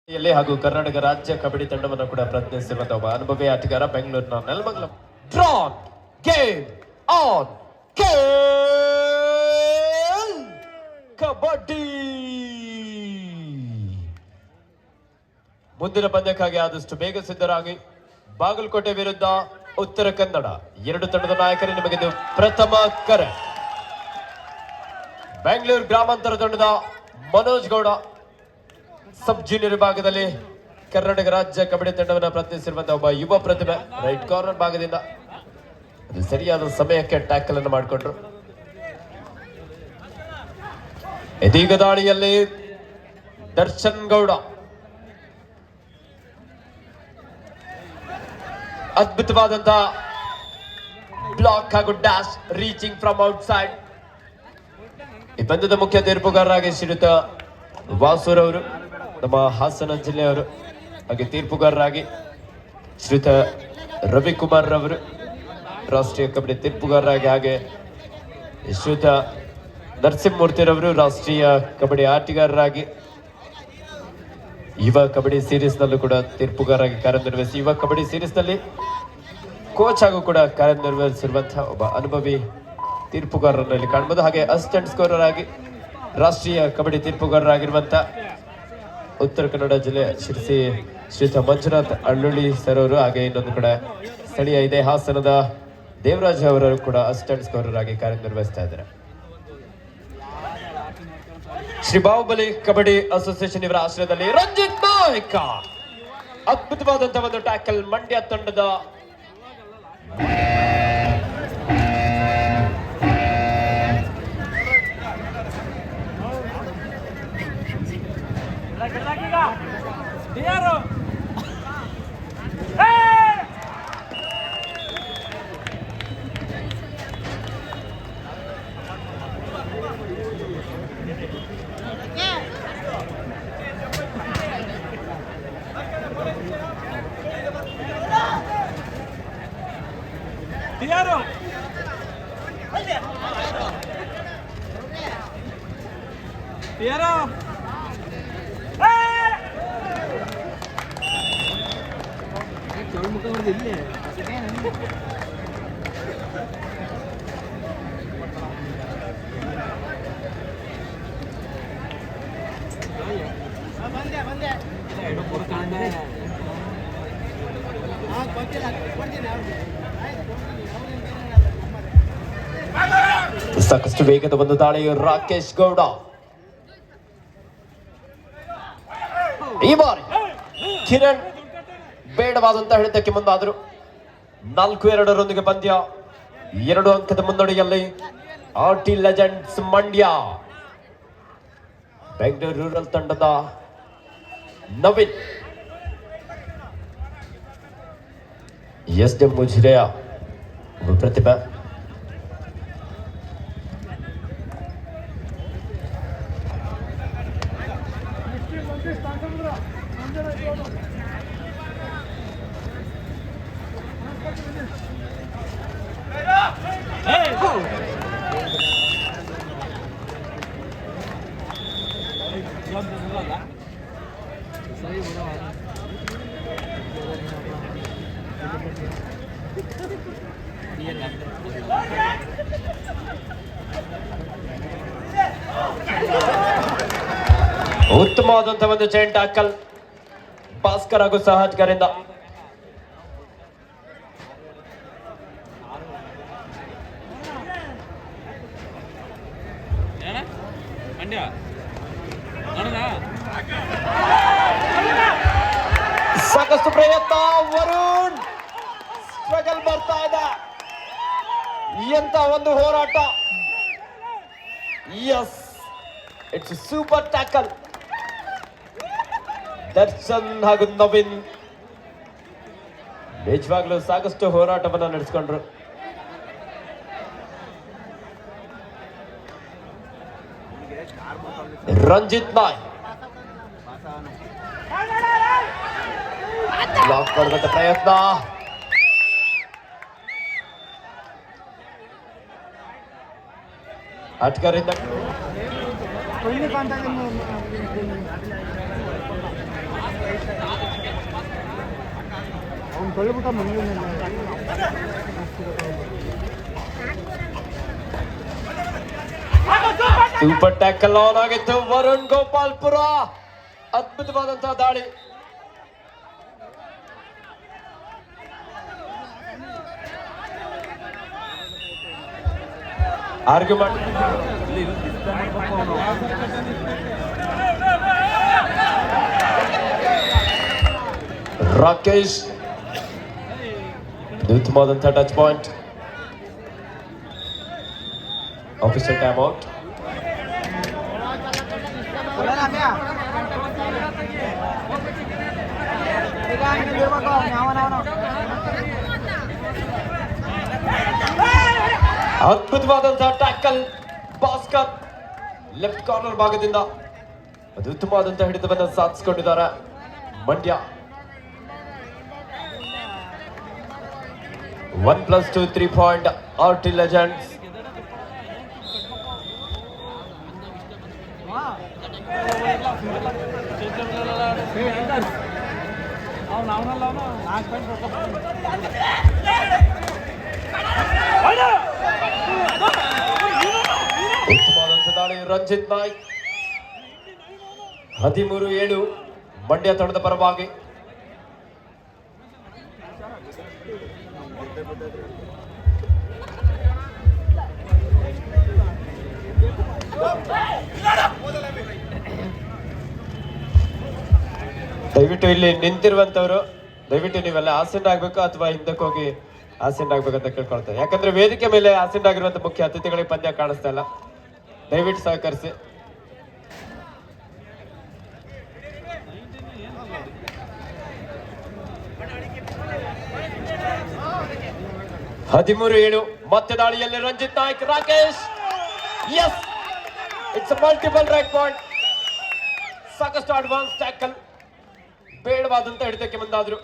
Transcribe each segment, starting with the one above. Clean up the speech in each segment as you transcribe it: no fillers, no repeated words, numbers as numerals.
ಹಾಗೂ ಕರ್ನಾಟಕ ರಾಜ್ಯ ಕಬಡ್ಡಿ ತಂಡವನ್ನು ಕೂಡ ಪ್ರತಿನಿಧಿಸಿರುವಂತಹ ಒಬ್ಬ ಅನುಭವಿ ಆಟಗಾರ ಬೆಂಗಳೂರಿನ Nelamangala. Drawn game on kabaddi ಮುಂದಿನ ಪಂದ್ಯಕ್ಕಾಗಿ ಆದಷ್ಟು ಬೇಗ ಸಿದ್ಧರಾಗಿ. ಬಾಗಲಕೋಟೆ ವಿರುದ್ಧ ಉತ್ತರ ಕನ್ನಡ ಎರಡು ತಂಡದ ನಾಯಕರೇ ನಿಮಗೆ ಪ್ರಥಮ ಕರೆ. ಬೆಂಗಳೂರು ಗ್ರಾಮಾಂತರ ತಂಡದ ಮನೋಜ್ ಗೌಡ ಸಬ್ ಜೂನಿಯರ್ ವಿಭಾಗದಲ್ಲಿ ಕರ್ನಾಟಕ ರಾಜ್ಯ ಕಬಡ್ಡಿ ತಂಡವನ್ನು ಪ್ರತಿನಿಧಿಸಿರುವಂತಹ ಒಬ್ಬ ಯುವ ಪ್ರತಿಭೆ. ರೈಟ್ ಕಾರ್ನರ್ ಭಾಗದಿಂದ ಸರಿಯಾದ ಸಮಯಕ್ಕೆ ಟ್ಯಾಕಲ್ ಅನ್ನು ಮಾಡಿಕೊಂಡ್ರು. ಇದೀಗ ದಾಳಿಯಲ್ಲಿ ದರ್ಶನ್ ಗೌಡ ಅದ್ಭುತವಾದಂತಹ ಬ್ಲಾಕ್ ಹಾಗೂ dash reaching from out side. ಈ ಪಂದ್ಯದ ಮುಖ್ಯ ತೀರ್ಪುಗಾರರಾಗಿ ಶ್ರೀಯುತ ವಾಸೂರ್ ಅವರು, ನಮ್ಮ ಹಾಸನ ಜಿಲ್ಲೆಯವರು. ಹಾಗೆ ತೀರ್ಪುಗಾರರಾಗಿ ಶ್ರೀಯುತ ರವಿಕುಮಾರ್ ರವರು, ರಾಷ್ಟ್ರೀಯ ಕಬಡ್ಡಿ ತೀರ್ಪುಗಾರರಾಗಿ. ಹಾಗೆ ಶ್ರೀಯುತ ನರಸಿಂಹಮೂರ್ತಿರವರು, ರಾಷ್ಟ್ರೀಯ ಕಬಡ್ಡಿ ಆಟಗಾರರಾಗಿ. ಯುವ ಕಬಡ್ಡಿ ಸೀರೀಸ್ ನಲ್ಲೂ ಕೂಡ ತೀರ್ಪುಗಾರರಾಗಿ ಕಾರ್ಯನಿರ್ವಹಿಸಿ ಯುವ ಕಬಡ್ಡಿ ಸೀರೀಸ್ ನಲ್ಲಿ ಕೋಚ್ ಆಗೂ ಕೂಡ ಕಾರ್ಯನಿರ್ವಹಿಸಿರುವಂತಹ ಒಬ್ಬ ಅನುಭವಿ ತೀರ್ಪುಗಾರರಲ್ಲಿ ಕಾಣಬಹುದು. ಹಾಗೆ ಅಸಿಸ್ಟೆಂಟ್ ಸ್ಕೋರರ್ ಆಗಿ ರಾಷ್ಟ್ರೀಯ ಕಬಡ್ಡಿ ತೀರ್ಪುಗಾರರಾಗಿರುವಂತಹ ಉತ್ತರ ಕನ್ನಡ ಜಿಲ್ಲೆ ಶಿರಸಿ ಶ್ರೀಯುತ ಮಂಜುನಾಥ್ ಅಳ್ಳುಳ್ಳಿ ಸರ್ ಅವರು. ಹಾಗೆ ಇನ್ನೊಂದು ಕಡೆ ಸ್ಥಳೀಯ ಇದೆ ಹಾಸನದ ದೇವರಾಜ್ ಅವರು ಕೂಡ ಅಸಿಸ್ಟೆಂಟ್ ಸ್ಕೋರರ್ ಆಗಿ ಕಾರ್ಯನಿರ್ವಹಿಸ್ತಾ ಇದ್ದಾರೆ. ಶ್ರೀ ಬಾಹುಬಲಿ ಕಬಡ್ಡಿ ಅಸೋಸಿಯೇಷನ್ ಇವರ ಆಶ್ರಯದಲ್ಲಿ ರಂಜಿತ್ ನಾಯಕ ಅದ್ಭುತವಾದಂತಹ ಒಂದು ಟ್ಯಾಕಲ್. ಮಂಡ್ಯ ತಂಡದ ಸಾಕಷ್ಟು ವೇಗದ ಒಂದು ದಾಳಿ. ರಾಕೇಶ್ ಗೌಡ ಈ ಬಾರಿ ಕಿರಣ್ ಬೇಡವಾದಂತ ಹಿಡಿತಕ್ಕೆ ಮುಂದಾದರು. 4-2 ಪಂದ್ಯ, 2 ಅಂಕದ ಮುನ್ನಡೆಯಲ್ಲಿ RT legends Mandya. Bengaluru rural ತಂಡದ ನವೀನ್ ಎಸ್ ಡಿ ಮುಜಿರೆಯ ಪ್ರತಿಭೆ. ಉತ್ತಮವಾದಂತಹ ಒಂದು ಚೈನ್ ಟ್ಯಾಕಲ್ ಭಾಸ್ಕರ್ ಹಾಗೂ ಸಹಜಕರಿಂದ. ಸಾಕಷ್ಟು ಪ್ರಯತ್ನ, ವರುಣ್ ಸ್ಟ್ರಗಲ್ ಬರ್ತಾ ಇದೆ. ಎಂತ ಒಂದು ಹೋರಾಟ. Yes, it's super tackle. Darshan ಹಾಗೂ ನವೀನ್ ನಿಜವಾಗ್ಲೂ ಸಾಕಷ್ಟು ಹೋರಾಟವನ್ನ ನಡೆಸಿಕೊಂಡ್ರು. ರಂಜಿತ್ ನಾಯ್ ಬ್ಲಾಕ್ ಮಾಡುವಂತ ಪ್ರಯತ್ನ. ಆಟಗಾರರಿಂದ ಸೂಪರ್ ಟ್ಯಾಕಲ್ ಆನ್ ಆಗಿತ್ತು. ವರುಣ್ ಗೋಪಾಲ್ಪುರ ಅದ್ಭುತವಾದಂತಹ ದಾಳಿ. ಆರ್ಗ್ಯುಮೆಂಟ್ ರಾಕೇಶ್ ಉತ್ತಮವಾದಂತಹ touch point. Officer time out. ಅದ್ಭುತವಾದಂತಹ ಟ್ಯಾಕಲ್ ಭಾಸ್ಕರ್ ಲೆಫ್ಟ್ ಕಾರ್ನರ್ ಭಾಗದಿಂದ ಅದು ಉತ್ತಮವಾದಂತಹ ಹಿಡಿತವನ್ನು ಸಾಧಿಸಿಕೊಂಡಿದ್ದಾರೆ ಮಂಡ್ಯ. 1+2 3 point RT Legends. ಉತ್ತಮವಾದಂತಹ ದಾಳಿ ರಂಜಿತ್ ನಾಯ್ಕ್. 13-7 ಮಂಡ್ಯ ತಂಡದ ಪರವಾಗಿ. ದಯವಿಟ್ಟು ಇಲ್ಲಿ ನಿಂತಿರುವಂತವ್ರು ದಯವಿಟ್ಟು ನೀವೆಲ್ಲ ಆಸೀನ್ ಆಗ್ಬೇಕು ಅಥವಾ ಹಿಂದಕ್ಕೆ ಹೋಗಿ ಆಸೀನ್ ಆಗ್ಬೇಕಂತ ಕೇಳ್ಕೊಳ್ತಾರೆ. ಯಾಕಂದ್ರೆ ವೇದಿಕೆ ಮೇಲೆ ಆಸೀನ್ ಆಗಿರುವಂತ ಮುಖ್ಯ ಅತಿಥಿಗಳಿಗೆ ಪಂದ್ಯ ಕಾಣಿಸ್ತಾ ಇಲ್ಲ. ದಯವಿಟ್ಟು ಸಹಕರಿಸಿ. ಹದಿಮೂರು ಮತ್ತೆ ದಾಳಿಯಲ್ಲಿ Ranjith Naik. Rakesh yes it's multiple raid point. ಸಾಕಷ್ಟು ಅಡ್ವಾನ್ಸ್ ಟ್ಯಾಕಲ್. ಬೇಡವಾದಂತ ಹಿಡಿತಕ್ಕೆ ಮುಂದಾದ್ರು.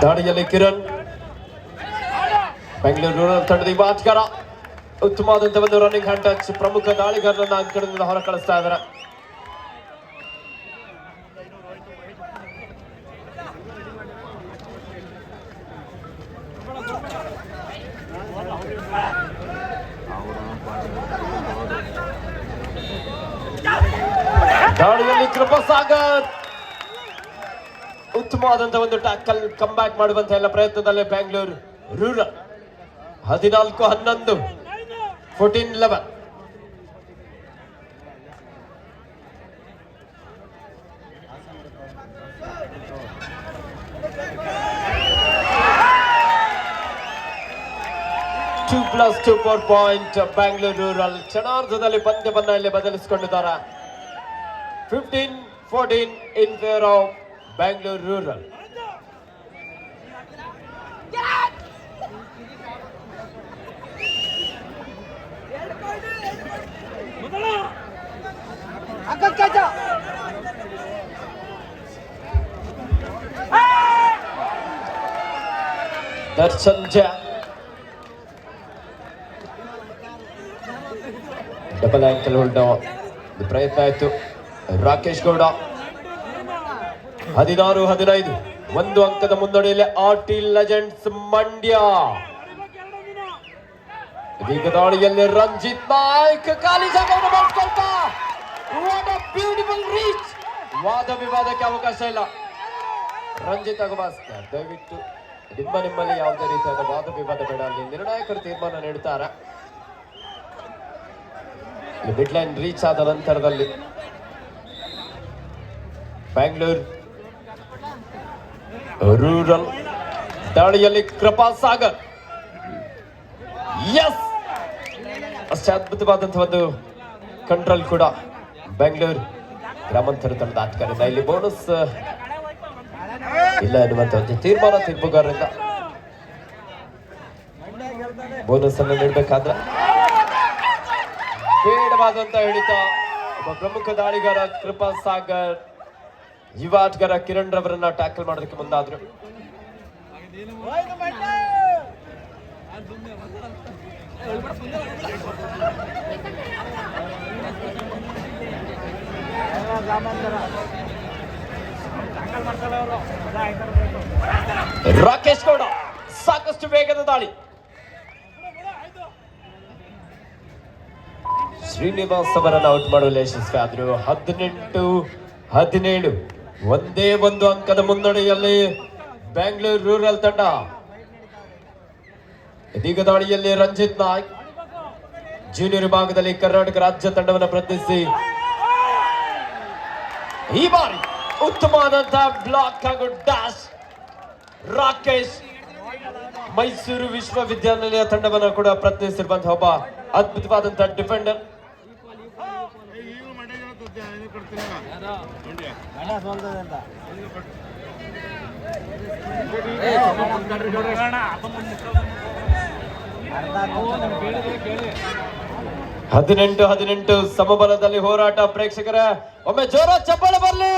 ದಾಳಿಯಲ್ಲಿ ಕಿರಣ್ ಬೆಂಗಳೂರು ರೂರಲ್ ತಂಡದ ಯುವ ಆಟಗಾರ. ಉತ್ತಮವಾದಂತಹ ಒಂದು ರನ್ನಿಂಗ್ ಹ್ಯಾಂಡ್ ಟಚ್. ಪ್ರಮುಖ ದಾಳಿಗಾರರನ್ನ ಅಂಕಣದಿಂದ ಹೊರ ಕಳಿಸ್ತಾ ಇದ್ದಾರೆ. ದಾಳಿಯಲ್ಲಿ ಕೃಪಾಸಾಗರ್ ಉತ್ತಮವಾದಂತಹ ಒಂದು ಟ್ಯಾಕಲ್. ಕಮ್ ಬ್ಯಾಕ್ ಮಾಡುವಂತಹ ಎಲ್ಲ ಪ್ರಯತ್ನದಲ್ಲಿ Bengaluru rural 14-11 14-11. +2 point Bengaluru rural. ಕ್ಷಣಾರ್ಧದಲ್ಲಿ ಪಂದ್ಯವನ್ನ ಇಲ್ಲಿ ಬದಲಿಸಿಕೊಂಡಿದ್ದಾರೆ. 15-14 in favour of Bengaluru rural. Darshan ಜಾ ಡಬಲ್ ಆಂಕಲ್ ಹೋಲ್ಡ್ ಪ್ರಯತ್ನ ಆಯ್ತು. ರಾಕೇಶ್ ಗೌಡ 16-15 ಒಂದು ಅಂಕದ ಮುನ್ನಡೆಯಲ್ಲಿ RT Legends ಮಂಡ್ಯ. ಈಗ ದಾಳಿಯಲ್ಲಿ ರಂಜಿತ್ ನಾಯ್ಕ್ ಖಾಲಿ ಜಾಗವನ್ನು ಮಾಡಿಕೊಳ್ತಾ. What a beautiful reach. ವಾದ ವಿವಾದಕ್ಕೆ ಅವಕಾಶ ಇಲ್ಲ. ರಂಜಿತ್ ಹಾಗೂ ಭಾಸ್ಕರ್ ದಯವಿಟ್ಟು ನಿಮ್ಮಲ್ಲಿ ಯಾವುದೇ ರೀತಿಯಾದ ವಾದ ವಿವಾದ ಬೇಡ. ಅಲ್ಲಿ ನಿರ್ಣಾಯಕರು ತೀರ್ಮಾನ ನೀಡುತ್ತಾರೆ. ಮಿಡ್ ಲೈನ್ ರೀಚ್ ಆದ ನಂತರದಲ್ಲಿ ಬೆಂಗಳೂರು ರೂರಲ್ ದಾಳಿಯಲ್ಲಿ ಕೃಪಾಸಾಗರ್. ಎಸ್ ಅಷ್ಟೇ ಅದ್ಭುತವಾದಂತಹ ಒಂದು ಕಂಟ್ರೋಲ್ ಕೂಡ ಬೆಂಗಳೂರು ಗ್ರಾಮಾಂತರ ತಂಡದ ಆಟಗಾರರಿಂದ ಇಲ್ಲಿ ಬೋನಸ್ ಇಲ್ಲ ಎನ್ನುವಂತ ಒಂದು ತೀರ್ಮಾನ ತೀರ್ಪುಗಾರರಿಂದ. ಬೋನಸ್ ಅನ್ನು ನೀಡಬೇಕಾದ್ರೆ ಬೇಡವಾದಂತ ಹಿಡಿತ. ಒಬ್ಬ ಪ್ರಮುಖ ದಾಳಿಗಾರ ಕೃಪಾ ಸಾಗರ್ ಯುವ ಆಟಗಾರ ಕಿರಣ್ ರವರನ್ನ ಟ್ಯಾಕಲ್ ಮಾಡೋದಕ್ಕೆ ಮುಂದಾದ್ರು. ರಾಕೇಶ್ ಗೌಡ ಸಾಕಷ್ಟು ವೇಗದ ದಾಳಿ. ಶ್ರೀನಿವಾಸ್ ಅವರನ್ನು ಔಟ್ ಮಾಡಲು ಯಶಸ್ವಿ ಆದ್ರು. 18-17 ಒಂದೇ ಒಂದು ಅಂಕದ ಮುನ್ನಡೆಯಲ್ಲಿ ಬೆಂಗಳೂರು ರೂರಲ್ ತಂಡ. ಇದೀಗ ದಾಳಿಯಲ್ಲಿ ರಂಜಿತ್ ನಾಯ್ಕ್ ಜೂನಿಯರ್ ವಿಭಾಗದಲ್ಲಿ ಕರ್ನಾಟಕ ರಾಜ್ಯ ತಂಡವನ್ನು ಪ್ರತಿನಿಧಿಸಿ ಈ ಬಾರಿ ಉತ್ತಮವಾದಂತಹ ಬ್ಲಾಕ್ ಹಾಗೂ ಡ್ಯಾಶ್. ರಾಕೇಶ್ ಮೈಸೂರು ವಿಶ್ವವಿದ್ಯಾನಿಲಯ ತಂಡವನ್ನು ಕೂಡ ಪ್ರತಿನಿಧಿಸಿರುವಂತಹ ಒಬ್ಬ ಅದ್ಭುತವಾದಂತಹ ಡಿಫೆಂಡರ್. ಹದಿನೆಂಟು 18 ಸಮಬಲದಲ್ಲಿ ಹೋರಾಟ. ಪ್ರೇಕ್ಷಕರ ಒಮ್ಮೆ ಜೋರ ಚಪ್ಪಾಳೆ ಬರಲಿ.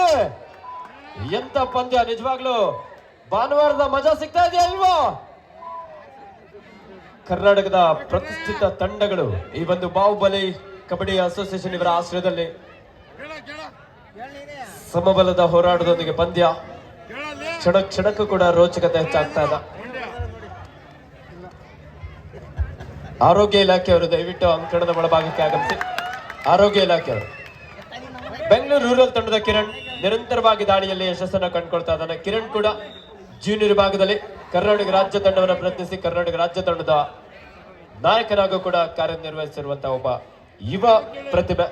ಎಂತ ಪಂದ್ಯ, ನಿಜವಾಗ್ಲು ಭಾನುವಾರದ ಮಜಾ ಸಿಗ್ತಾ ಇದೆಯಾ ಇಲ್ವಾ? ಕರ್ನಾಟಕದ ಪ್ರತಿಷ್ಠಿತ ತಂಡಗಳು ಈ ಒಂದು ಬಾಹುಬಲಿ ಕಬಡ್ಡಿ ಅಸೋಸಿಯೇಷನ್ ಇವರ ಆಶ್ರಯದಲ್ಲಿ ಸಮಬಲದ ಹೋರಾಟದೊಂದಿಗೆ ಪಂದ್ಯ ಕ್ಷಣಕ್ಕೂ ಕೂಡ ರೋಚಕತೆ ಹೆಚ್ಚಾಗ್ತಾ ಇದೆ. ಆರೋಗ್ಯ ಇಲಾಖೆಯವರು ದಯವಿಟ್ಟು ಅಂಕಣದ ಒಳಭಾಗಕ್ಕೆ ಆಗಮಿಸಿ. ಆರೋಗ್ಯ ಇಲಾಖೆಯವರು. ಬೆಂಗಳೂರು ರೂರಲ್ ತಂಡದ ಕಿರಣ್ ನಿರಂತರವಾಗಿ ದಾಳಿಯಲ್ಲಿ ಯಶಸ್ಸನ್ನು ಕಂಡುಕೊಳ್ತಾ ಇದ್ದಾನೆ. ಕಿರಣ್ ಕೂಡ ಜೂನಿಯರ್ ವಿಭಾಗದಲ್ಲಿ ಕರ್ನಾಟಕ ರಾಜ್ಯ ತಂಡವನ್ನು ಪ್ರತಿನಿಧಿಸಿ ಕರ್ನಾಟಕ ರಾಜ್ಯ ತಂಡದ ನಾಯಕನಾಗೂ ಕೂಡ ಕಾರ್ಯನಿರ್ವಹಿಸಿರುವಂತಹ ಒಬ್ಬ ಯುವ ಪ್ರತಿಭೆ.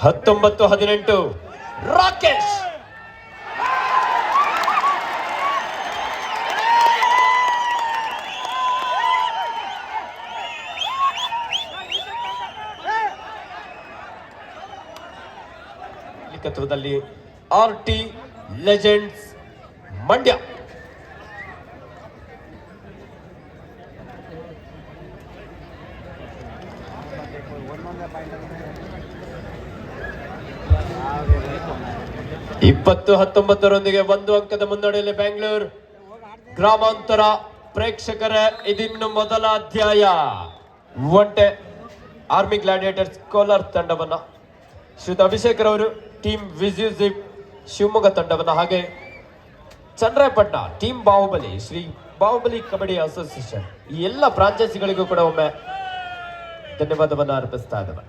19-18 ರಾಕೇಶ್ ಲಿಖಿತದಲ್ಲಿ RT ಲೆಜೆಂಡ್ಸ್ ಮಂಡ್ಯ. ಇಪ್ಪತ್ತು 19 ಒಂದು ಅಂಕದ ಮುನ್ನಡೆಯಲ್ಲಿ ಬೆಂಗಳೂರು ಗ್ರಾಮಾಂತರ. ಪ್ರೇಕ್ಷಕರ ಇದಿನ್ನು ಮೊದಲ ಅಧ್ಯಾಯ. ಒಂಟೆ ಆರ್ಮಿ ಗ್ಲಾಡಿಯೇಟರ್ಸ್ ಕೋಲಾರ ತಂಡವನ್ನ, ಶ್ರೀಯುತ ಅಭಿಷೇಕ್ ರವರು ಟೀಮ್ ವಿಜ್ಯೂಸಿವ್ ಶಿವಮೊಗ್ಗ ತಂಡವನ್ನ, ಹಾಗೆ ಚನ್ನರಾಯಪಟ್ಟಣ ಟೀಮ್ ಬಾಹುಬಲಿ ಶ್ರೀ ಬಾಹುಬಲಿ ಕಬಡ್ಡಿ ಅಸೋಸಿಯೇಷನ್ ಈ ಎಲ್ಲ ಫ್ರಾಂಚೈಸಿಗಳಿಗೂ ಕೂಡ ಒಮ್ಮೆ ಧನ್ಯವಾದವನ್ನು ಅರ್ಪಿಸ್ತಾ ಇದ್ದೇವೆ.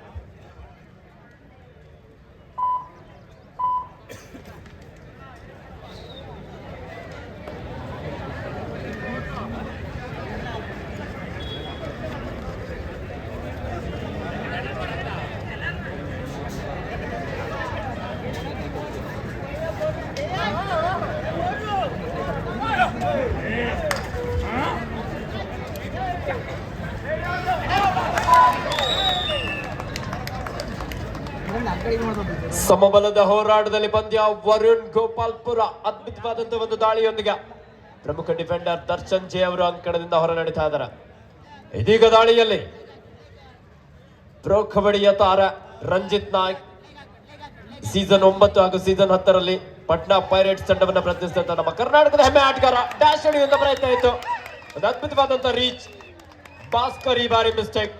ಸಮಬಲದ ಹೋರಾಟದಲ್ಲಿ ಪಂದ್ಯ. ವರುಣ್ ಗೋಪಾಲ್ಪುರ ಅದ್ಭುತವಾದಂತಹ ಒಂದು ದಾಳಿಯೊಂದಿಗೆ ಪ್ರಮುಖ ಡಿಫೆಂಡರ್ ದರ್ಶನ್ ಜೆ ಅವರು ಅಂಕಣದಿಂದ ಹೊರ ನಡೀತಾ ಇದ್ದಾರೆ. ಇದೀಗ ದಾಳಿಯಲ್ಲಿ ಪ್ರೊ ಕಬಡ್ಡಿಯ ತಾರ ರಂಜಿತ್ ನಾಯ್ಕ್ ಸೀಸನ್ 9 ಹಾಗೂ ಸೀಸನ್ 10ರಲ್ಲಿ ಪಟ್ನಾ ಪೈರೇಟ್ಸ್ ತಂಡವನ್ನು ಪ್ರತಿನಿಧಿಸಿದಂತ ನಮ್ಮ ಕರ್ನಾಟಕದ ಹೆಮ್ಮೆ ಆಟಗಾರ. ಡ್ಯಾಶ್ ಹಿಡಿಯುವಂತ ಪ್ರಯತ್ನ ಇತ್ತು, ಒಂದು ಅದ್ಭುತವಾದಂತಹ ರೀಚ್. ಭಾಸ್ಕರ್ ಈ ಬಾರಿ ಮಿಸ್ಟೇಕ್.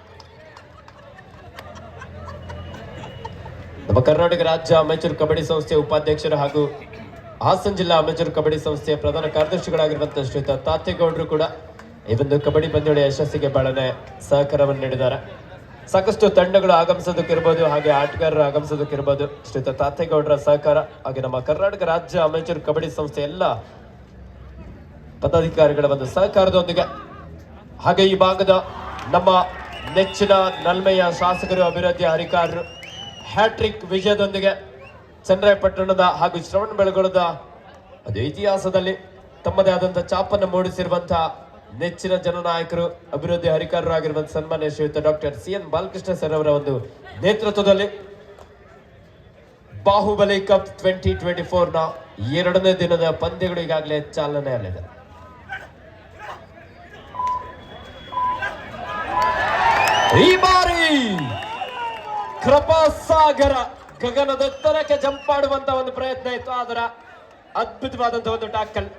ನಮ್ಮ ಕರ್ನಾಟಕ ರಾಜ್ಯ ಅಮೆಚೂರ್ ಕಬಡ್ಡಿ ಸಂಸ್ಥೆಯ ಉಪಾಧ್ಯಕ್ಷರು ಹಾಗೂ ಹಾಸನ ಜಿಲ್ಲಾ ಅಮೆಚೂರ್ ಕಬಡ್ಡಿ ಸಂಸ್ಥೆಯ ಪ್ರಧಾನ ಕಾರ್ಯದರ್ಶಿಗಳಾಗಿರುವಂತಹ ಶ್ರೀಯುತ ತಾತೇಗೌಡರು ಕೂಡ ಈ ಒಂದು ಕಬಡ್ಡಿ ಪಂದ್ಯಾವಳಿಯ ಯಶಸ್ಸಿಗೆ ಬಹಳನೇ ಸಹಕಾರವನ್ನು ನೀಡಿದ್ದಾರೆ. ಸಾಕಷ್ಟು ತಂಡಗಳು ಆಗಮಿಸೋದಕ್ಕಿರ್ಬೋದು, ಹಾಗೆ ಆಟಗಾರರು ಆಗಮಿಸೋದಕ್ಕಿರ್ಬೋದು, ಶ್ರೀಯುತ ತಾತೇಗೌಡರ ಸಹಕಾರ, ಹಾಗೆ ನಮ್ಮ ಕರ್ನಾಟಕ ರಾಜ್ಯ ಅಮೆಚೂರ್ ಕಬಡ್ಡಿ ಸಂಸ್ಥೆ ಎಲ್ಲ ಪದಾಧಿಕಾರಿಗಳ ಒಂದು ಸಹಕಾರದೊಂದಿಗೆ, ಹಾಗೆ ಈ ಭಾಗದ ನಮ್ಮ ನೆಚ್ಚಿನ ನಲ್ಮೆಯ ಶಾಸಕರು, ಅಭಿವೃದ್ಧಿ ಅಧಿಕಾರರು ಹ್ಯಾಟ್ರಿಕ್ ವಿಜಯದೊಂದಿಗೆ ಚನ್ನರಾಯಪಟ್ಟಣದ ಹಾಗೂ ಶ್ರವಣ ಬೆಳಗೊಳದ ಅದು ಇತಿಹಾಸದಲ್ಲಿ ತಮ್ಮದೇ ಆದಂತಹ ಛಾಪನ್ನು ಮೂಡಿಸಿರುವಂತಹ ನೆಚ್ಚಿನ ಜನನಾಯಕರು ಅಭಿವೃದ್ಧಿ ಹರಿಕಾರರು ಆಗಿರುವ ಸನ್ಮಾನ್ಯ ಶ್ರೀಯುತ ಡಾಕ್ಟರ್ CN ಬಾಲಕೃಷ್ಣ ಸರ್ ಅವರ ಒಂದು ನೇತೃತ್ವದಲ್ಲಿ ಬಾಹುಬಲಿ ಕಪ್ 2024 ನ 2ನೇ ದಿನದ ಪಂದ್ಯಗಳು ಈಗಾಗಲೇ ಚಾಲನೆಯಲ್ಲಿದೆ. ಈ ಬಾರಿ ಕೃಪಾಸಾಗರ ಗಗನದೆತ್ತರಕ್ಕೆ ಜಂಪ್ ಮಾಡುವಂತ ಒಂದು ಪ್ರಯತ್ನ ಇತ್ತು, ಅದರ ಅದ್ಭುತವಾದಂತಹ ಒಂದು ಟ್ಯಾಕಲ್.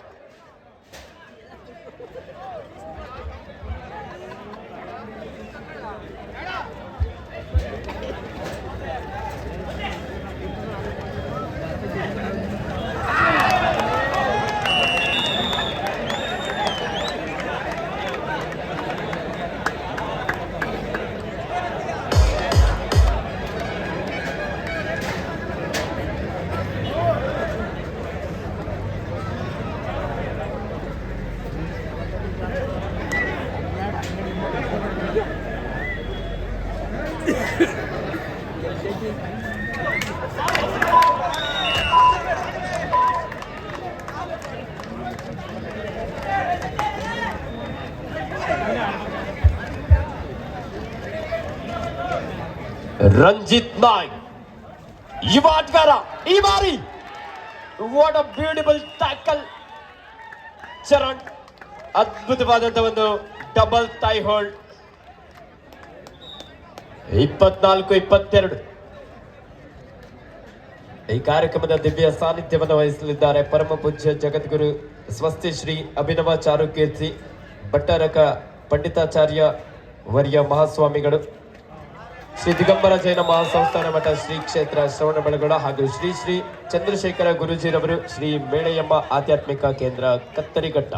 ರಂಜಿತ್ ನಾಯ್ಕ್ ಯುವ ಆಟಗಾರ ಈ ಬಾರಿ what a beautiful tackle. Charan ಅದ್ಭುತವಾದಂತಹ ಒಂದು ಡಬಲ್ ಥೈ ಹೋಲ್ಡ್. 24-22 ಈ ಕಾರ್ಯಕ್ರಮದ ದಿವ್ಯ ಸಾನ್ನಿಧ್ಯವನ್ನು ವಹಿಸಲಿದ್ದಾರೆ ಪರಮ ಪೂಜ್ಯ ಜಗದ್ಗುರು ಸ್ವಸ್ತಿ ಶ್ರೀ ಅಭಿನವ ಚಾರುಕೀರ್ತಿ ಭಟ್ಟಾರಕ ಪಂಡಿತಾಚಾರ್ಯ ವರ್ಯ ಮಹಾಸ್ವಾಮಿಗಳು, ಶ್ರೀ ದಿಗಂಬರ ಜೈನ ಮಹಾಸಂಸ್ಥಾನ ಮಠ ಶ್ರೀ ಕ್ಷೇತ್ರ ಶ್ರವಣಬೆಳಗೊಳ ಹಾಗೂ ಶ್ರೀ ಶ್ರೀ ಚಂದ್ರಶೇಖರ ಗುರುಜಿರವರು ಶ್ರೀ ಮೇಳೆಯಮ್ಮ ಆಧ್ಯಾತ್ಮಿಕ ಕೇಂದ್ರ ಕತ್ತರಿಘಟ್ಟ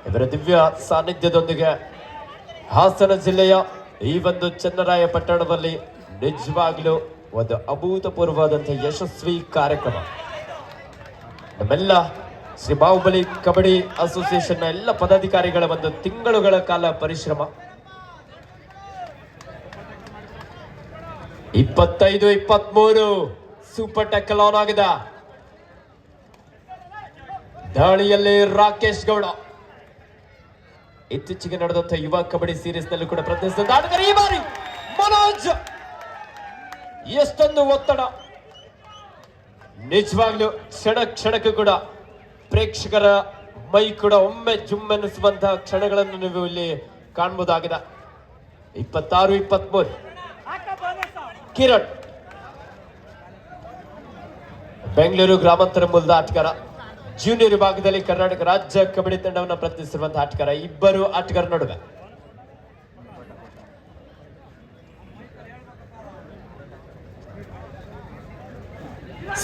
ಇವರ ದಿವ್ಯ ಸಾನ್ನಿಧ್ಯದೊಂದಿಗೆ ಹಾಸನ ಜಿಲ್ಲೆಯ ಈ ಒಂದು ಚನ್ನರಾಯ ಪಟ್ಟಣದಲ್ಲಿ ನಿಜವಾಗ್ಲೂ ಒಂದು ಅಭೂತಪೂರ್ವವಾದಂತಹ ಯಶಸ್ವಿ ಕಾರ್ಯಕ್ರಮ. ನಮ್ಮೆಲ್ಲ ಶ್ರೀ ಬಾಹುಬಲಿ ಕಬಡ್ಡಿ ಅಸೋಸಿಯೇಷನ್ ಎಲ್ಲ ಪದಾಧಿಕಾರಿಗಳ ಒಂದು ತಿಂಗಳುಗಳ ಕಾಲ ಪರಿಶ್ರಮ. 25-23 ಸೂಪರ್ ಟ್ಯಾಕಲ್ ಆನ್ ಆಗಿದೆ. ದಾಳಿಯಲ್ಲಿ ರಾಕೇಶ್ ಗೌಡ ಇತ್ತೀಚೆಗೆ ನಡೆದಂತಹ ಯುವ ಕಬಡ್ಡಿ ಸೀರೀಸ್ ನಲ್ಲಿ ಕೂಡ ಪ್ರತಿನಿಧಿಸಿದ ಆಟಗಾರ. ಈ ಬಾರಿ ಮನೋಜ್ ಎಷ್ಟೊಂದು ಒತ್ತಡ, ನಿಜವಾಗ್ಲೂ ಕ್ಷಣಕ್ಕೂ ಕೂಡ ಪ್ರೇಕ್ಷಕರ ಮೈ ಕೂಡ ಒಮ್ಮೆ ಜುಮ್ಮೆನಿಸುವಂತಹ ಕ್ಷಣಗಳನ್ನು ನೀವು ಇಲ್ಲಿ ಕಾಣಬಹುದಾಗಿದೆ. 26-23 ಕಿರಣ್ ಬೆಂಗಳೂರು ಗ್ರಾಮಾಂತರ ಮೂಲದ ಆಟಗಾರ, ಜೂನಿಯರ್ ವಿಭಾಗದಲ್ಲಿ ಕರ್ನಾಟಕ ರಾಜ್ಯ ಕಬಡ್ಡಿ ತಂಡವನ್ನು ಪ್ರತಿನಿಧಿಸಿರುವಂತಹ ಆಟಗಾರ. ಇಬ್ಬರು ಆಟಗಾರ ನಡುವೆ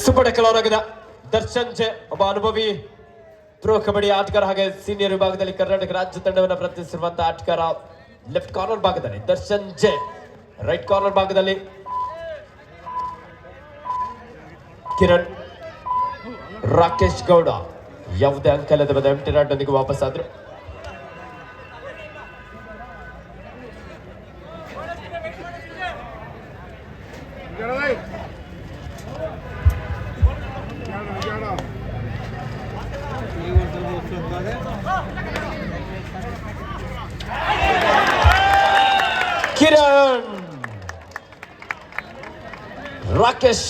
ಸೂಪರ್ ಟ್ಯಾಕಲ್ ಆಗಿದೆ. ದರ್ಶನ್ ಜೆ ಒಬ್ಬ ಅನುಭವಿ ಪ್ರೋ ಕಬಡ್ಡಿ ಆಟಗಾರ, ಹಾಗೆ ಸೀನಿಯರ್ ವಿಭಾಗದಲ್ಲಿ ಕರ್ನಾಟಕ ರಾಜ್ಯ ತಂಡವನ್ನು ಪ್ರತಿನಿಧಿಸಿರುವಂತಹ ಆಟಗಾರ. ಲೆಫ್ಟ್ ಕಾರ್ನರ್ ಭಾಗದಲ್ಲಿ ದರ್ಶನ್ ಜೆ, ರೈಟ್ ಕಾರ್ನರ್ ಭಾಗದಲ್ಲಿ ಕಿರಣ್. ರಾಕೇಶ್ ಗೌಡ ಯಾವುದೇ ಅಂಕ ಇಲ್ಲದ ಎಂಟಿ ರಾಡ್ ನೊಂದಿಗೆ ವಾಪಸ್ ಆದ್ರು. ಕಿರಣ್ ರಾಕೇಶ್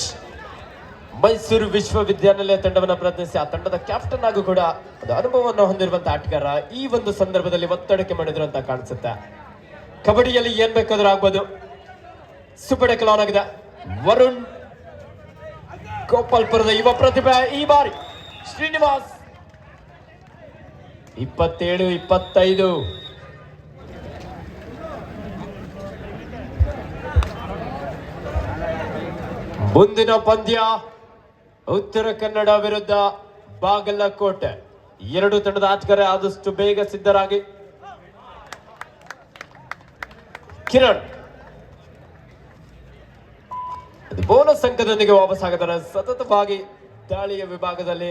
ಮೈಸೂರು ವಿಶ್ವವಿದ್ಯಾನಿಲಯ ತಂಡವನ್ನು ಪ್ರತಿನಿಧಿಸಿ ಆ ತಂಡದ ಕ್ಯಾಪ್ಟನ್ ಆಗೂ ಕೂಡ ಒಂದು ಅನುಭವವನ್ನು ಹೊಂದಿರುವಂತಹ ಆಟಗಾರ. ಈ ಒಂದು ಸಂದರ್ಭದಲ್ಲಿ ಒತ್ತಡಕ್ಕೆ ಮಾಡಿದ್ರು ಅಂತ ಕಾಣಿಸುತ್ತೆ. ಕಬಡ್ಡಿಯಲ್ಲಿ ಏನ್ ಬೇಕಾದ್ರೂ ಆಗ್ಬೋದು. ಸೂಪರ್ ಟ್ಯಾಕಲ್ ಆನ್ ಆಗಿದೆ. ವರುಣ್ ಗೋಪಾಲ್ಪುರದ ಯುವ ಪ್ರತಿಭೆ ಈ ಬಾರಿ ಶ್ರೀನಿವಾಸ್. 27-25 ಮುಂದಿನ ಪಂದ್ಯ ಉತ್ತರ ಕನ್ನಡ ವಿರುದ್ಧ ಬಾಗಲಕೋಟೆ. ಎರಡು ತಂಡದ ಆಟಗಾರ ಆದಷ್ಟು ಬೇಗ ಸಿದ್ಧರಾಗಿ. ಕಿರಣ್ ಬೋನಸ್ ಅಂಕದೊಂದಿಗೆ ವಾಪಸ್ ಆಗಿದ್ದಾರೆ. ಸತತವಾಗಿ ದಾಳಿಯ ವಿಭಾಗದಲ್ಲಿ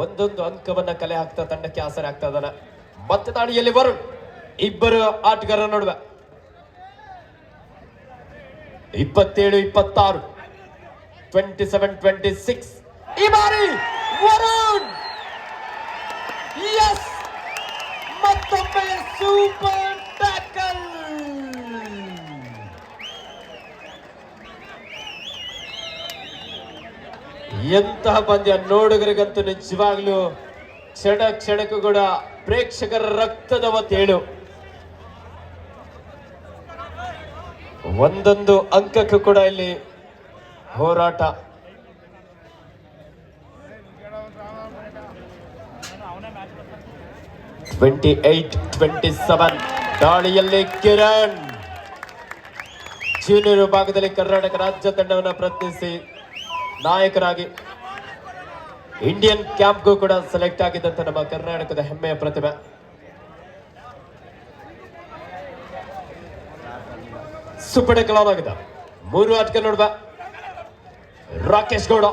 ಒಂದೊಂದು ಅಂಕವನ್ನ ಕಲೆ ಹಾಕ್ತಾ ತಂಡಕ್ಕೆ ಆಸರೆ ಆಗ್ತಾ ಇದ್ದಾನೆ. ಮತ್ತೆ ದಾಳಿಯಲ್ಲಿ ವರುಣ್. ಇಬ್ಬರು ಆಟಗಾರರ ನಡುವೆ 27-26 27-26 ಈ ಬಾರಿ ವರುಣ್ ಮತ್ತೊಮ್ಮೆ ಸೂಪರ್ ಟ್ಯಾಕಲ್. ಎಂತಹ ಪಂದ್ಯ ನೋಡುಗರಿಗಂತೂ ನಿಜವಾಗ್ಲೂ ಕ್ಷಣಕ್ಕೂ ಕೂಡ ಪ್ರೇಕ್ಷಕರ ರಕ್ತದ ಒತ್ತೇಳು. ಒಂದೊಂದು ಅಂಕಕ್ಕೂ ಕೂಡ ಇಲ್ಲಿ ಹೋರಾಟ. ದಾಳಿಯಲ್ಲಿ ಕಿರಣ್ ಜೂನಿಯರ್ ವಿಭಾಗದಲ್ಲಿ ಕರ್ನಾಟಕ ರಾಜ್ಯ ತಂಡವನ್ನು ಪ್ರತಿನಿಧಿಸಿ ನಾಯಕರಾಗಿ ಇಂಡಿಯನ್ ಕ್ಯಾಂಪ್ಗೂ ಕೂಡ ಸೆಲೆಕ್ಟ್ ಆಗಿದ್ದಂತ ನಮ್ಮ ಕರ್ನಾಟಕದ ಹೆಮ್ಮೆಯ ಪ್ರತಿಭೆ. ಸೂಪರ್ ಟ್ಯಾಕಲ್ ಆಗಿದೆ. 3 ಆಟಕ್ಕೆ ನೋಡುವ ರಾಕೇಶ್ ಗೌಡ.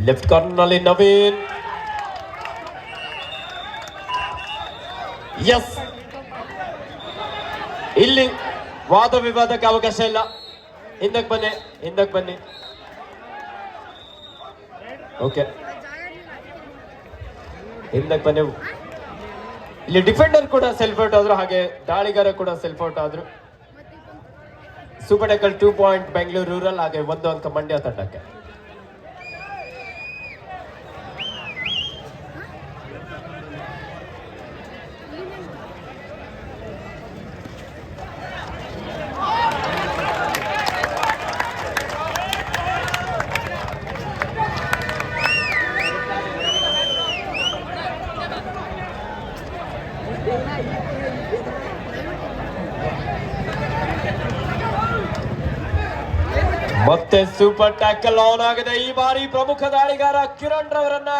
ಲೆಫ್ಟ್ ಕಾರ್ನರ್ ನಲ್ಲಿ ನವೀನ್. ಎಸ್, ಇಲ್ಲಿ ವಾದ ವಿವಾದಕ್ಕೆ ಅವಕಾಶ ಇಲ್ಲ. ಹಿಂದಕ್ಕೆ ಬನ್ನಿ. ಓಕೆ, ಹಿಂದಕ್ಕೆ ಬನ್ನಿ. ಇಲ್ಲಿ ಡಿಫೆಂಡರ್ ಕೂಡ ಸೆಲ್ಫ್ ಔಟ್ ಆದ್ರು, ಹಾಗೆ ದಾಳಿಗಾರ ಕೂಡ ಸೆಲ್ಫ್ ಔಟ್ ಆದ್ರು. Super tackle 2 point Bengaluru rural, ಹಾಗೆ 1 ಅಂಕ ಮಂಡ್ಯ ತಂಡಕ್ಕೆ. ಮತ್ತೆ ಸೂಪರ್ ಟ್ಯಾಕಲ್ ಆನ್ ಆಗಿದೆ. ಈ ಬಾರಿ ಪ್ರಮುಖ ದಾಳಿಗಾರ ಕಿರಣ್ ರವರನ್ನ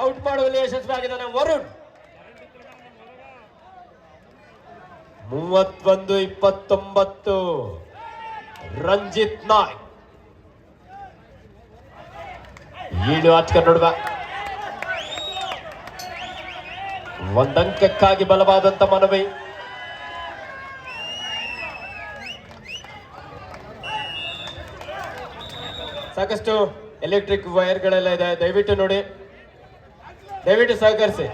ಔಟ್ ಮಾಡುವಲ್ಲಿ ಯಶಸ್ವಿಯಾಗಿದ್ದಾನೆ ವರುಣ್. 31-29 ರಂಜಿತ್ ನಾಯಕ್. 7 ಆಟಕ್ಕೆ ನೋಡುವ. 1 ಅಂಕಕ್ಕಾಗಿ ಬಲವಾದಂತ ಮನವಿ. ಸಾಕಷ್ಟು ಎಲೆಕ್ಟ್ರಿಕ್ ವೈರ್ಗಳೆಲ್ಲ ಇದೆ, ದಯವಿಟ್ಟು ನೋಡಿ, ದಯವಿಟ್ಟು ಸಹಕರಿಸಿ.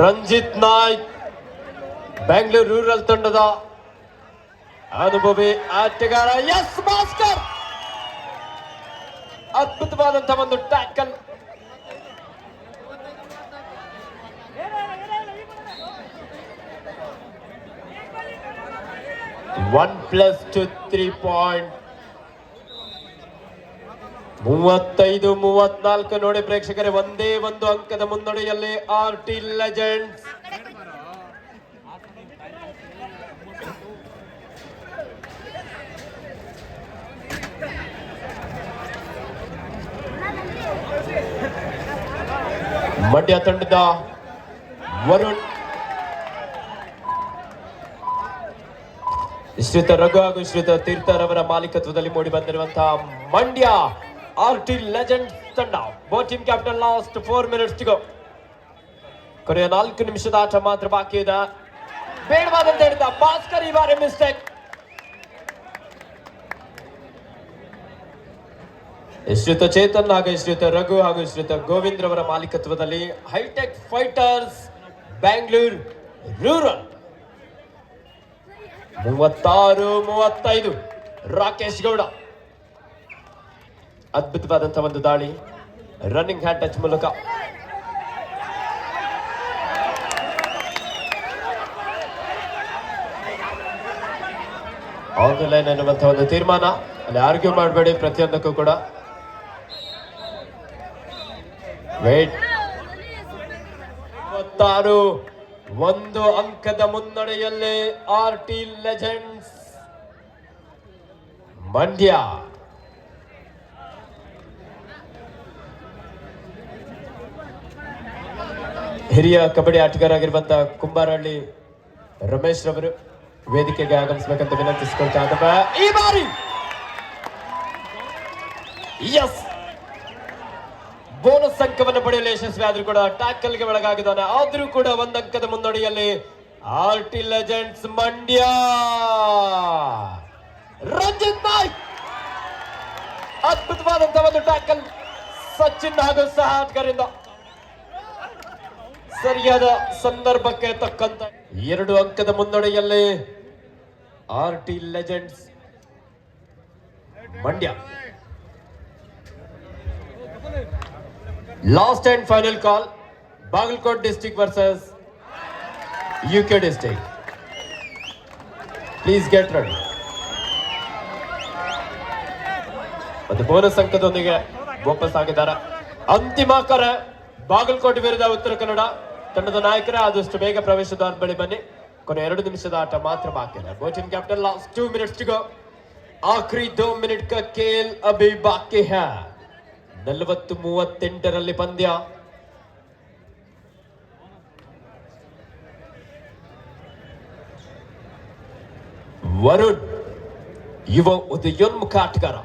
ರಂಜಿತ್ ನಾಯ್ಕ್ ಬೆಂಗಳೂರು ರೂರಲ್ ತಂಡದ ಅನುಭವಿ ಆಟಗಾರ. ಎಸ್ ಮಾಸ್ಟರ್, ಅದ್ಭುತವಾದಂತಹ ಒಂದು ಟ್ಯಾಕಲ್. One plus 3 point. 35-34 ನೋಡಿ ಪ್ರೇಕ್ಷಕರೇ, ಒಂದೇ ಒಂದು ಅಂಕದ ಮುನ್ನಡೆಯಲ್ಲಿ RT ಲೆಜೆಂಡ್ಸ್. ಮಂಡ್ಯ ತಂಡದ ವರುಣ್, ಶ್ರೀತ ರಘು ಹಾಗೂ ಶ್ರೀತ ತೀರ್ಥರವರ ಮಾಲೀಕತ್ವದಲ್ಲಿ ಮೂಡಿ ಬಂದಿರುವಂತಹ ಮಂಡ್ಯ RT ಲೆಜೆಂಡ್ಸ್ ತಂಡ. Both team captain last 4 minutes to go. ಕೊನೆಯ 4 ನಿಮಿಷದ ಆಟ ಮಾತ್ರ ಬಾಕಿ ಇದೆ. ಬೇಡವಾದಂತ ಹೇಳಿದ ಭಾಸ್ಕರ್, ಈ ಬಾರಿ ಮಿಸ್ಟೇಕ್. ಶ್ರೀತ ಚೇತನ್ ಹಾಗೂ ಶ್ರೀತ ರಘು ಹಾಗೂ ಶ್ರೀತ ಗೋವಿಂದ್ ರವರ ಮಾಲೀಕತ್ವದಲ್ಲಿ hi-tech fighters Bengaluru rural. 36-35 Rakesh Gowda. ಅದ್ಭುತವಾದಂತಹ ಒಂದು ದಾಳಿ, ರನ್ನಿಂಗ್ ಹ್ಯಾಂಡ್ ಟಚ್ ಮೂಲಕ. ಆನ್ ದ ಲೈನ್ ಅನ್ನುವಂತಹ ಒಂದು ತೀರ್ಮಾನ. ಅಲ್ಲಿ ಆರ್ಗ್ಯೂ ಮಾಡಬೇಡಿ ಪ್ರತಿಯೊಂದಕ್ಕೂ ಕೂಡ. ವೇಟ್. 26 ಒಂದು ಅಂಕದ ಮುನ್ನಡೆಯಲ್ಲಿ RT ಲೆಜೆಂಡ್ಸ್ ಮಂಡ್ಯ. ಹಿರಿಯ ಕಬಡ್ಡಿ ಆಟಗಾರರಾಗಿರುವಂತಹ ಕುಂಬಾರಹಳ್ಳಿ ರಮೇಶ್ ರವರು ವೇದಿಕೆಗೆ ಆಗಮಿಸಬೇಕಂತ ವಿನಂತಿಸಿಕೊಳ್ತಾ ಇದ್ದಾರೆ. ಈ ಬಾರಿ ಎಸ್ ಬೋನಸ್ ಅಂಕವನ್ನು ಪಡೆಯಲು ಯಶಸ್ವಿ ಆದ್ರೂ ಕೂಡ ಟ್ಯಾಕಲ್ಗೆ ಒಳಗಾಗಿದ್ದಾನೆ. ಆದ್ರೂ ಕೂಡ ಒಂದು ಅಂಕದ ಮುನ್ನಡೆಯಲ್ಲಿ RT ಲೆಜೆಂಡ್ಸ್ ಮಂಡ್ಯ. ರಂಜಿತ್ ನಾಯ್ಕ್ ಅದ್ಭುತವಾದಂತಹ ಒಂದು ಟ್ಯಾಕಲ್ ಸಚಿನ್ ಹಾಗೂ ಸಹ ಆಟಗಾರರಿಂದ ಸರಿಯಾದ ಸಂದರ್ಭಕ್ಕೆ ತಕ್ಕಂತ 2 ಅಂಕದ ಮುನ್ನಡೆಯಲ್ಲಿ RT legends Mandya. Last and final call, Bagalkot district versus UK district. Please get ready. ಮತ್ತು ಬೋನಸ್ ಅಂಕದೊಂದಿಗೆ ವಾಪಸ್ ಆಗಿದ್ದಾರೆ. ಅಂತಿಮ ಕರೆ ಬಾಗಲಕೋಟೆ ವಿರುದ್ಧ ಉತ್ತರ ಕನ್ನಡ ತಂಡದ ನಾಯಕರೇ ಆದಷ್ಟು ಬೇಗ ಪ್ರವೇಶದ ಬಳಿ ಬನ್ನಿ. ಕೊನೆ 2 ನಿಮಿಷದ ಆಟ ಮಾತ್ರ ಬಾಕಿ ಇದೆ. Both team captain last 2 minutes to go. आखिरी 2 मिनट का खेल अभी बाकी है. 40-38 ಪಂದ್ಯ. ವರುಣ್ ಯುವ ಉದಯೋನ್ಮುಖ ಆಟಗಾರ.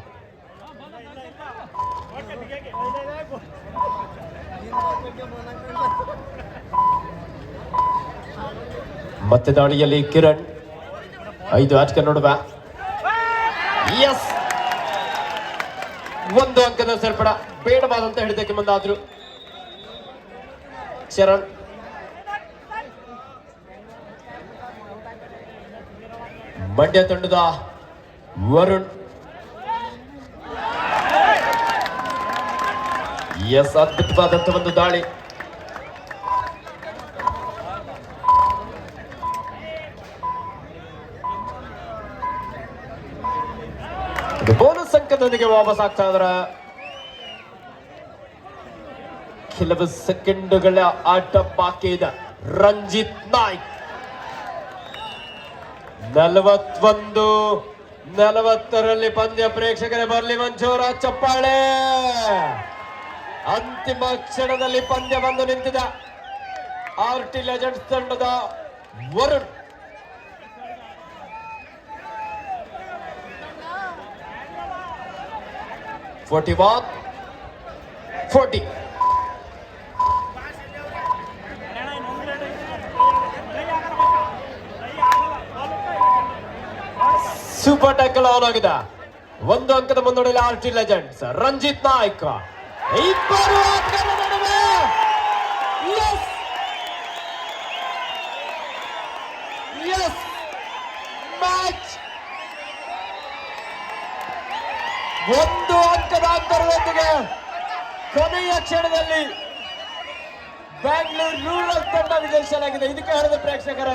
ಮತ್ತೆ ದಾಳಿಯಲ್ಲಿ ಕಿರಣ್. 5 ಆಟಗಾರ ನೋಡುವ. ಎಸ್ 1 ಅಂಕದ ಸೇರ್ಪಡ. ಬೇಡವಾದಂತ ಹಿಡಿದಕ್ಕೆ ಮುಂದಾದ್ರು ಚರಣ್. ಮಂಡ್ಯ ತಂಡದ ವರುಣ್. ಎಸ್ ಅದ್ಭುತವಾದಂತ ಒಂದು ದಾಳಿ. ಬೋನಸ್ ಅಂಕದೊಂದಿಗೆ ವಾಪಸ್ ಆಗ್ತಾ ಇದ್ದಾರೆ. ಕೆಲವು ಸೆಕೆಂಡುಗಳ ಆಟ ಬಾಕಿ ಇದೆ. ರಂಜಿತ್ ನಾಯ್ಕ್ 41-40 ಪಂದ್ಯ. ಪ್ರೇಕ್ಷಕರೇ ಬರಲಿ ಮಂಜೂರ ಚಪ್ಪಾಳೆ. ಅಂತಿಮ ಕ್ಷಣದಲ್ಲಿ ಪಂದ್ಯ ಬಂದು ನಿಂತಿದೆ. RT ಲೆಜೆಂಡ್ಸ್ ತಂಡದ ವರುಣ್. (41-40) ಸೂಪರ್ ಟ್ಯಾಕಲ್ ಆನ್ ಆಗಿದೆ. 1 ಅಂಕದ ಮುನ್ನಡೆಯಲ್ಲಿ RT ಲೆಜೆಂಡ್ಸ್. ರಂಜಿತ್ ನಾಯ್ಕ್. ಇಬ್ಬರು ಆಟಗಾರರ ನಡುವೆ ಮ್ಯಾಚ್ 1 ಅಂಕದ ಅಂತರದೊಂದಿಗೆ ಕೊನೆಯ ಕ್ಷಣದಲ್ಲಿ ಬ್ಯಾಂಗ್ಳೂರ್ ರೂರಲ್ ತಂಡ ವಿಜಯಿಸಲಾಗಿದೆ. ಇದಕ್ಕೆ ಹೇಳಿದ ಪ್ರೇಕ್ಷಕರ